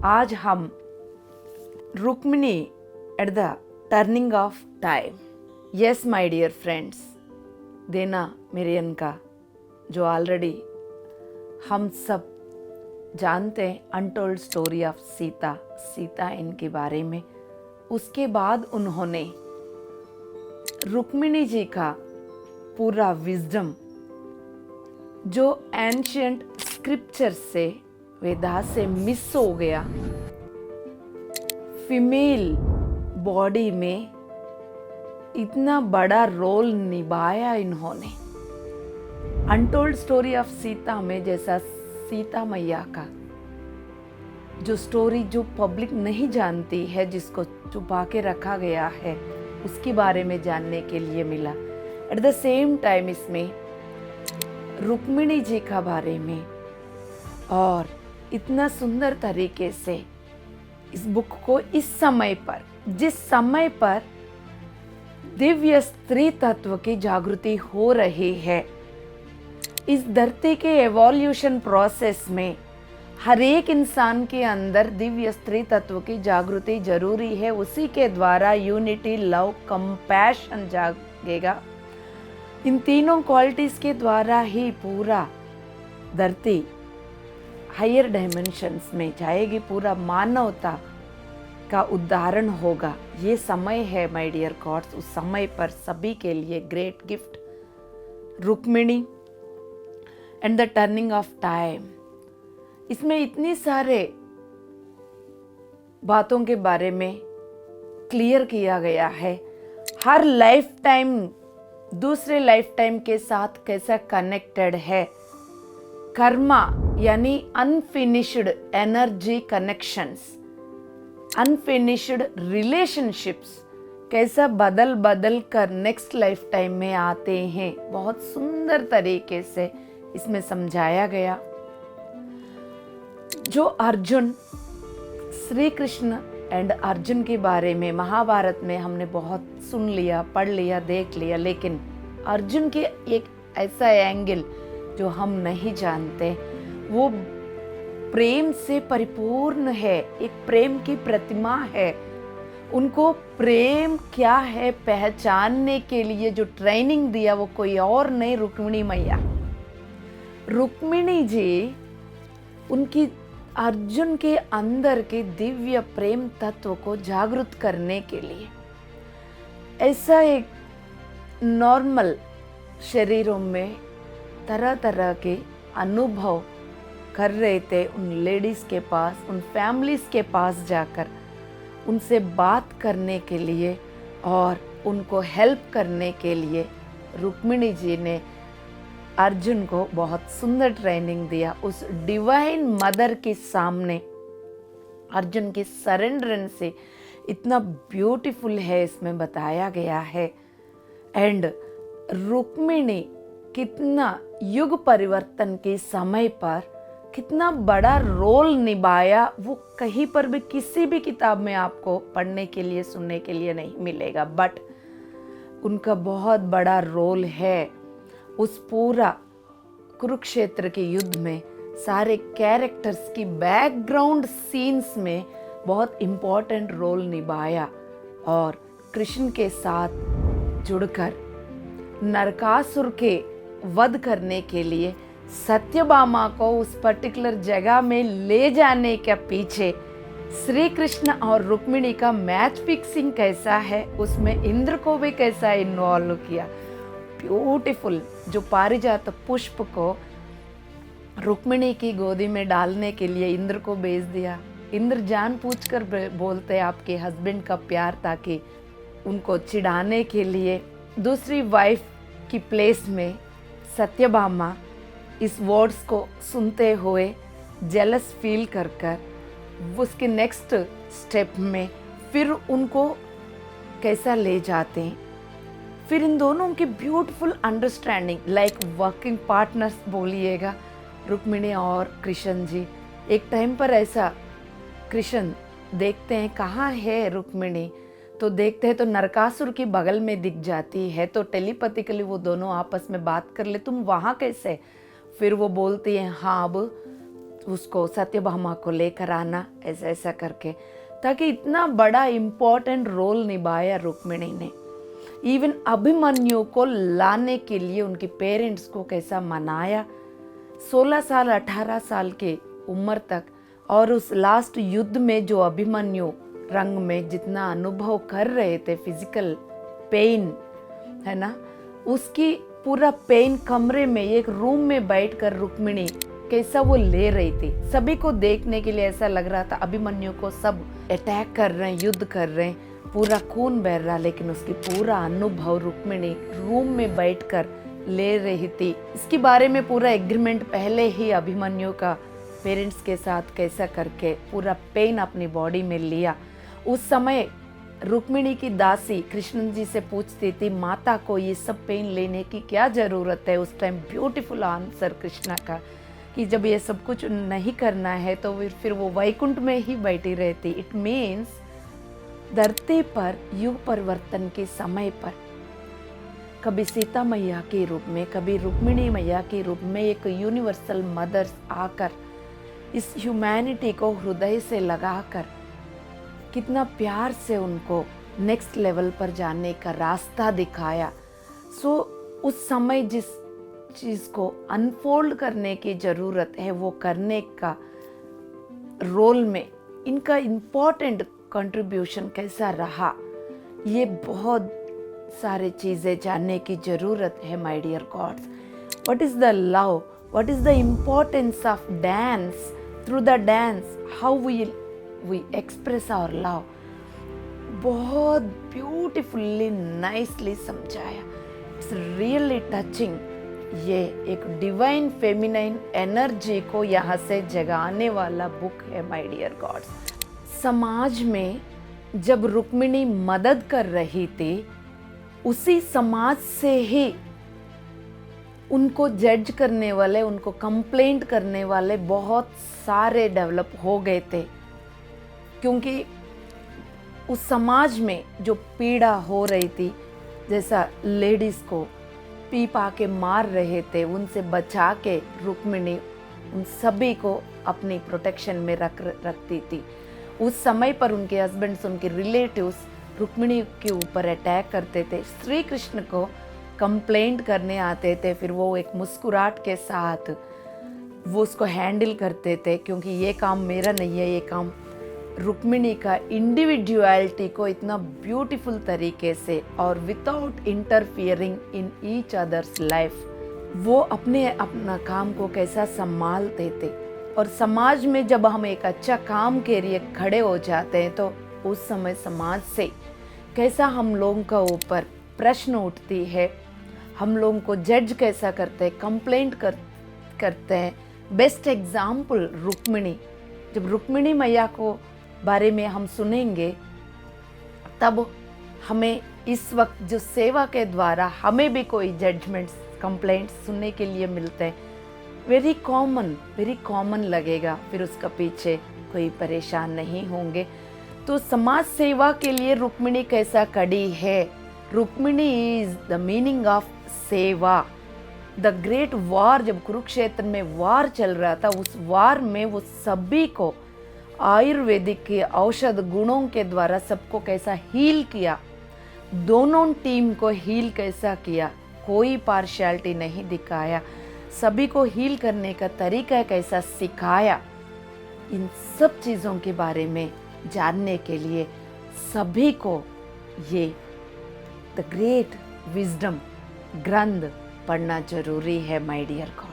आज हम Rukmini at the turning of time. Yes my dear friends, देना मेरे का जो ऑलरेडी हम सब जानते हैं अनटोल्ड स्टोरी ऑफ सीता इनके बारे में। उसके बाद उन्होंने रुक्मिणी जी का पूरा विजडम जो एंशियंट स्क्रिप्चर से वेदा से मिस हो गया, फीमेल बॉडी में इतना बड़ा रोल निभाया इन्होंने। अनटोल्ड स्टोरी ऑफ सीता में जैसा सीता मैया का जो स्टोरी जो पब्लिक नहीं जानती है, जिसको छुपा के रखा गया है, उसके बारे में जानने के लिए मिला। एट द सेम टाइम इसमें रुक्मिणी जी का बारे में और इतना सुंदर तरीके से इस बुक को इस समय पर, जिस समय पर दिव्य स्त्री तत्व की जागृति हो रही है, इस धरती के एवोल्यूशन प्रोसेस में हर एक इंसान के अंदर दिव्य स्त्री तत्व की जागृति जरूरी है। उसी के द्वारा यूनिटी, लव, कंपैशन जागेगा। इन तीनों क्वालिटीज के द्वारा ही पूरा धरती हायर डायमेंशंस में जाएगी, पूरा मानवता का उदाहरण होगा। ये समय है माय डियर गॉड्स, उस समय पर सभी के लिए great gift Rukmini and the turning of time. इसमें इतनी सारे बातों के बारे में क्लियर किया गया है। हर लाइफ टाइम दूसरे लाइफ टाइम के साथ कैसा कनेक्टेड है। कर्मा यानी unfinished energy connections, unfinished relationships कैसा बदल बदल कर नेक्स्ट लाइफ टाइम में आते हैं, बहुत सुंदर तरीके से इसमें समझाया गया। जो अर्जुन, श्री कृष्ण एंड अर्जुन के बारे में महाभारत में हमने बहुत सुन लिया, पढ़ लिया, देख लिया, लेकिन अर्जुन के एक ऐसा एंगल जो हम नहीं जानते, वो प्रेम से परिपूर्ण है, एक प्रेम की प्रतिमा है। उनको प्रेम क्या है पहचानने के लिए जो ट्रेनिंग दिया वो कोई और नहीं, रुक्मिणी मैया। रुक्मिणी जी उनकी अर्जुन के अंदर के दिव्य प्रेम तत्व को जागृत करने के लिए ऐसा एक नॉर्मल शरीरों में तरह तरह के अनुभव कर रहे थे। उन लेडीज के पास, उन फैमिलीज के पास जाकर उनसे बात करने के लिए और उनको हेल्प करने के लिए रुक्मिणी जी ने अर्जुन को बहुत सुंदर ट्रेनिंग दिया। उस डिवाइन मदर के सामने अर्जुन के सरेंडरेंस से इतना ब्यूटीफुल है, इसमें बताया गया है। एंड रुक्मिणी कितना युग परिवर्तन के समय पर कितना बड़ा रोल निभाया, वो कहीं पर भी किसी भी किताब में आपको पढ़ने के लिए, सुनने के लिए नहीं मिलेगा। बट उनका बहुत बड़ा रोल है उस पूरा कुरुक्षेत्र के युद्ध में। सारे कैरेक्टर्स की बैकग्राउंड सीन्स में बहुत इम्पोर्टेंट रोल निभाया और कृष्ण के साथ जुड़कर नरकासुर के वध करने के लिए सत्यभामा को उस पर्टिकुलर जगह में ले जाने के पीछे श्री कृष्ण और रुक्मिणी का मैच फिक्सिंग कैसा है, उसमें इंद्र को भी कैसा इन्वॉल्व किया। ब्यूटीफुल। जो पारिजात पुष्प को रुक्मिणी की गोदी में डालने के लिए इंद्र को भेज दिया। इंद्र जानबूझकर बोलते आपके हस्बैंड का प्यार, ताकि उनको चिढ़ाने के लिए दूसरी वाइफ की प्लेस में सत्यभामा इस वर्ड्स को सुनते हुए जेलस फील कर उसके नेक्स्ट स्टेप में फिर उनको कैसा ले जाते हैं। फिर इन दोनों की beautiful understanding, like working partners बोलिएगा, रुक्मिणी और कृष्ण जी। एक टाइम पर ऐसा कृष्ण देखते हैं कहाँ है रुक्मिणी, तो देखते हैं तो नरकासुर की बगल में दिख जाती है। तो टेलीपैथिकली वो दोनों आपस में बात कर ले, तुम वहाँ कैसे? फिर वो बोलती हैं हाँ अब उसको सत्यभामा को लेकर आना, ऐसा ऐसा करके, ताकि इतना बड़ा इम्पोर्टेंट रोल निभाया रुक्मिणी ने। इवन अभिमन्यु को लाने के लिए उनके पेरेंट्स को कैसा मनाया, 16 साल 18 साल के उम्र तक, और उस लास्ट युद्ध में जो अभिमन्यु रंग में जितना अनुभव कर रहे थे, फिजिकल पेन है ना, उसकी पूरा पेन कमरे में एक रूम में बैठकर रुक्मिणी कैसा वो ले रही थी। सभी को देखने के लिए ऐसा लग रहा था अभिमन्यु को सब अटैक कर रहे हैं, युद्ध कर रहे हैं, पूरा खून बह रहा, लेकिन उसकी पूरा अनुभव रुक्मिणी रूम में बैठकर ले रही थी। इसके बारे में पूरा एग्रीमेंट पहले ही अभिमन्यु का पेरेंट्स के साथ कैसा करके पूरा पेन अपनी बॉडी में लिया। उस समय रुक्मिणी की दासी कृष्ण जी से पूछती थी, माता को ये सब पेन लेने की क्या ज़रूरत है। उस टाइम ब्यूटीफुल आंसर कृष्णा का कि जब ये सब कुछ नहीं करना है तो फिर वो वैकुंठ में ही बैठी रहती। इट मीन्स धरती पर युग परिवर्तन के समय पर कभी सीता मैया के रूप में, कभी रुक्मिणी मैया के रूप में एक यूनिवर्सल मदर्स आकर इस ह्यूमैनिटी को हृदय से लगाकर कितना प्यार से उनको नेक्स्ट लेवल पर जाने का रास्ता दिखाया। सो उस समय जिस चीज़ को अनफोल्ड करने की ज़रूरत है वो करने का रोल में इनका इम्पोर्टेंट कंट्रीब्यूशन कैसा रहा, ये बहुत सारे चीज़ें जानने की ज़रूरत है my dear gods. What is the love, what is the importance of dance, through the dance how we express our love, बहुत ब्यूटीफुली नाइसली समझाया। It's really touching. ये एक डिवाइन फेमिनाइन एनर्जी को यहाँ से जगाने वाला बुक है माय डियर गॉड्स। समाज में जब रुक्मिणी मदद कर रही थी, उसी समाज से ही उनको जज करने वाले, उनको कंप्लेंट करने वाले बहुत सारे डेवलप हो गए थे, क्योंकि उस समाज में जो पीड़ा हो रही थी, जैसा लेडीज़ को पी पा के मार रहे थे, उनसे बचा के रुक्मिणी उन सभी को अपनी प्रोटेक्शन में रखती थी। उस समय पर उनके हस्बैंड्स, उनके रिलेटिव्स रुक्मिणी के ऊपर अटैक करते थे, श्री कृष्ण को कंप्लेंट करने आते थे, फिर वो एक मुस्कुराहट के साथ वो उसको हैंडल करते थे, क्योंकि ये काम मेरा नहीं है, ये काम रुक्मिणी का इंडिविजुअलिटी को इतना ब्यूटीफुल तरीके से और without interfering in each others life वो अपना काम को कैसा संभालते थे। और समाज में जब हम एक अच्छा काम के लिए खड़े हो जाते हैं तो उस समय समाज से कैसा हम लोगों का ऊपर प्रश्न उठती है, हम लोगों को जज कैसा करते हैं, कंप्लेंट करते हैं। Best example Rukmini. जब रुक्मिणी मैया को बारे में हम सुनेंगे तब हमें इस वक्त जो सेवा के द्वारा हमें भी कोई जजमेंट्स, कंप्लेंट्स सुनने के लिए मिलते हैं, वेरी कॉमन लगेगा, फिर उसका पीछे कोई परेशान नहीं होंगे। तो समाज सेवा के लिए रुक्मिणी कैसा कड़ी है। Rukmini is the meaning of सेवा। द ग्रेट वार, जब कुरुक्षेत्र में वार चल रहा था, उस वार में वो सभी को आयुर्वेदिक के औषध गुणों के द्वारा सबको कैसा हील किया, दोनों टीम को हील कैसा किया, कोई पार्शियलिटी नहीं दिखाया, सभी को हील करने का तरीका कैसा सिखाया। इन सब चीज़ों के बारे में जानने के लिए सभी को ये द ग्रेट विजडम ग्रंथ पढ़ना जरूरी है माय डियर गॉड।